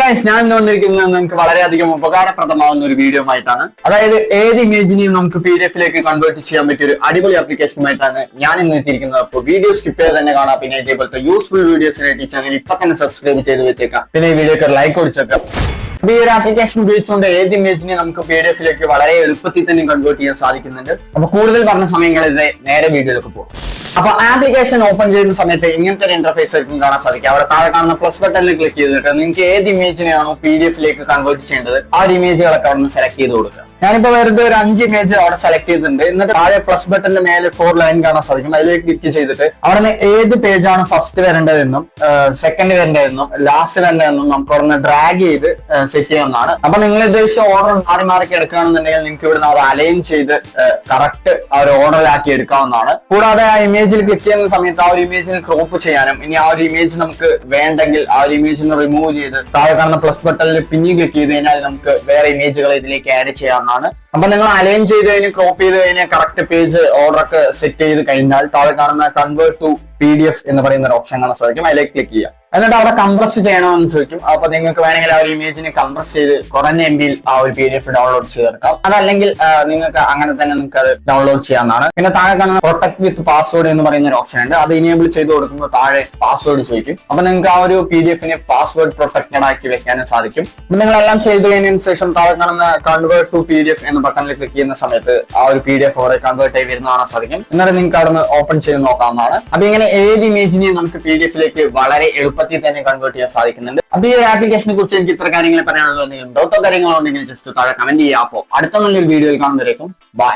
Guys, ഞാൻ വന്നിരിക്കുന്നത് നിങ്ങൾക്ക് വളരെയധികം ഉപകാരപ്രദമാവുന്ന ഒരു വീഡിയോ ആയിട്ടാണ്. അതായത് ഏത് ഇമേജിനെയും നമുക്ക് PDF-ലേക്ക് കൺവേർട്ട് ചെയ്യാൻ പറ്റിയ ഒരു അടിപൊളി ആപ്ലിക്കേഷനുമായിട്ടാണ് ഞാൻ ഇന്ന് എത്തിയിരിക്കുന്നത്. അപ്പോൾ വീഡിയോ സ്കിപ്പ് ചെയ്ത് തന്നെ കാണാം. പിന്നെ ഇതേപോലത്തെ യൂസ്ഫുൾ വീഡിയോസിനായിട്ട് ഈ ചാനൽ ഇപ്പൊ തന്നെ സബ്സ്ക്രൈബ് ചെയ്ത് വെച്ചേക്കാം. പിന്നെ ഈ വീഡിയോക്ക് ലൈക്ക് കൊടുത്തേക്കാം. അപ്പൊ ഈ ഒരു ആപ്ലിക്കേഷൻ ഉപയോഗിച്ചുകൊണ്ട് ഏത് ഇമേജിനെ നമുക്ക് PDF-ലേക്ക് വളരെ എളുപ്പത്തിൽ തന്നെ കൺവേർട്ട് ചെയ്യാൻ സാധിക്കുന്നുണ്ട്. അപ്പൊ കൂടുതൽ പറഞ്ഞ സമയങ്ങളിൽ നേരെ വീഡിയോയിലേക്ക് പോകും. അപ്പൊ ആപ്ലിക്കേഷൻ ഓപ്പൺ ചെയ്യുന്ന സമയത്ത് ഇങ്ങനത്തെ ഒരു ഇന്റർഫേസ് ആയിരിക്കും കാണാൻ സാധിക്കും. അവിടെ താഴെ കാണുന്ന പ്ലസ് ബട്ടണിൽ ക്ലിക്ക് ചെയ്തിട്ട് നിങ്ങൾക്ക് ഏത് ഇമേജിനെയാണോ PDF-ലേക്ക് കൺവേർട്ട് ചെയ്യേണ്ടത് ആ ഒരു ഇമേജുകളൊക്കെ അവിടെ നിന്ന് സെലക്ട് ചെയ്ത് കൊടുക്കുക. ഞാനിപ്പോ വെറുതെ ഒരു 5 ഇമേജ് അവിടെ സെലക്ട് ചെയ്തിട്ടുണ്ട്. എന്നിട്ട് താഴെ പ്ലസ് ബട്ടന്റെ മേലെ 4 ലൈൻ കാണാൻ സാധിക്കും. അതിലേക്ക് ക്ലിക്ക് ചെയ്തിട്ട് അവിടെ നിന്ന് ഏത് പേജാണ് ഫസ്റ്റ് വരേണ്ടതെന്നും സെക്കൻഡ് വരേണ്ടതെന്നും ലാസ്റ്റ് വരേണ്ടതെന്നും നമുക്ക് അവിടെ നിന്ന് ഡ്രാഗ് ചെയ്ത് സെറ്റ് ചെയ്യാവുന്നതാണ്. അപ്പൊ നിങ്ങൾ ഉദ്ദേശിച്ച ഓർഡർ മാറി മാറി എടുക്കുകയാണെന്നുണ്ടെങ്കിൽ നിങ്ങൾക്ക് ഇവിടുന്ന് അത് അലൈൻ ചെയ്ത് കറക്റ്റ് ആ ഒരു ഓർഡറിലാക്കി എടുക്കാവുന്നതാണ്. കൂടാതെ ആ ഇമേജിൽ ക്ലിക്ക് ചെയ്യുന്ന സമയത്ത് ആ ഒരു ഇമേജിന് ക്രോപ്പ് ചെയ്യാനും ഇനി ആ ഒരു ഇമേജ് നമുക്ക് വേണ്ടെങ്കിൽ ആ ഒരു ഇമേജിന് റിമൂവ് ചെയ്ത് താഴെ കാണുന്ന പ്ലസ് ബട്ടണിൽ പിന്നെ ക്ലിക്ക് ചെയ്ത് കഴിഞ്ഞാൽ നമുക്ക് വേറെ ഇമേജുകൾ ഇതിലേക്ക് ആഡ് ചെയ്യാം. അപ്പൊ നിങ്ങൾ അലൈൻ ചെയ്ത് കഴിഞ്ഞ് ക്രോപ്പ് ചെയ്ത് കഴിഞ്ഞ് കറക്റ്റ് പേജ് ഓർഡർ ഒക്കെ സെറ്റ് ചെയ്ത് കഴിഞ്ഞാൽ താഴെ കാണുന്ന കൺവേർട്ട് ടു PDF എന്ന് പറയുന്ന ഒരു ഓപ്ഷൻ കാണാൻ സാധിക്കും. അതിലേക്ക് ക്ലിക്ക് ചെയ്യാം. എന്നിട്ട് അവിടെ കംപ്രസ് ചെയ്യണമെന്ന് ചോദിക്കും. അപ്പൊ നിങ്ങൾക്ക് വേണമെങ്കിൽ ആ ഒരു ഇമേജിനെ കംപ്രസ് ചെയ്ത് കുറഞ്ഞ MB ആ ഒരു PDF ഡൗൺലോഡ് ചെയ്തെടുക്കാം. അതല്ലെങ്കിൽ നിങ്ങൾക്ക് അങ്ങനെ തന്നെ നിങ്ങൾക്ക് അത് ഡൗൺലോഡ് ചെയ്യാവുന്നതാണ്. പിന്നെ താഴെ കാണുന്ന പ്രൊട്ടക്ട് വിത്ത് പാസ്വേഡ് എന്ന് പറയുന്ന ഒരു ഓപ്ഷൻ ഉണ്ട്. അത് ഇനേബിൾ ചെയ്ത് കൊടുക്കുമ്പോൾ താഴെ പാസ്വേഡ് ചോദിക്കും. അപ്പൊ നിങ്ങൾക്ക് ആ ഒരു PDF-നെ പാസ്വേഡ് പ്രൊട്ടക്റ്റഡ് ആക്കി വെക്കാനും സാധിക്കും. അപ്പൊ നിങ്ങളെല്ലാം ചെയ്ത് കഴിഞ്ഞതിന് ശേഷം താഴെ കാണുന്ന കൺവേർട്ട് ടു PDF എന്ന ബട്ടണിൽ ക്ലിക്ക് ചെയ്യുന്ന സമയത്ത് ആ ഒരു PDF അവിടെ കൺവേർട്ട് ആയി വരുന്ന കാണാൻ സാധിക്കും. എന്നിട്ട് നിങ്ങൾക്ക് അവിടെ നിന്ന് ഓപ്പൺ ചെയ്ത് നോക്കാവുന്നതാണ്. അപ്പൊ ഇങ്ങനെ ഏത് ഇമേജിനെയും നമുക്ക് PDF-ലേക്ക് വളരെ എളുപ്പത്തിൽ തന്നെ കൺവേർട്ട് ചെയ്യാൻ സാധിക്കുന്നുണ്ട്. അപ്പൊ ഈ ഒരു ആപ്ലിക്കേഷനെ കുറിച്ച് എനിക്ക് ഇത്ര കാര്യങ്ങൾ പറയാനുള്ളത്. എന്തെങ്കിലും ഡൗട്ടോ കാര്യങ്ങളോ ഉണ്ടെങ്കിൽ ജസ്റ്റ് താഴെ കമന്റ് ചെയ്യാം. അപ്പോൾ അടുത്ത നല്ലൊരു വീഡിയോയിൽ കാണുന്നവരേക്കും ബൈ.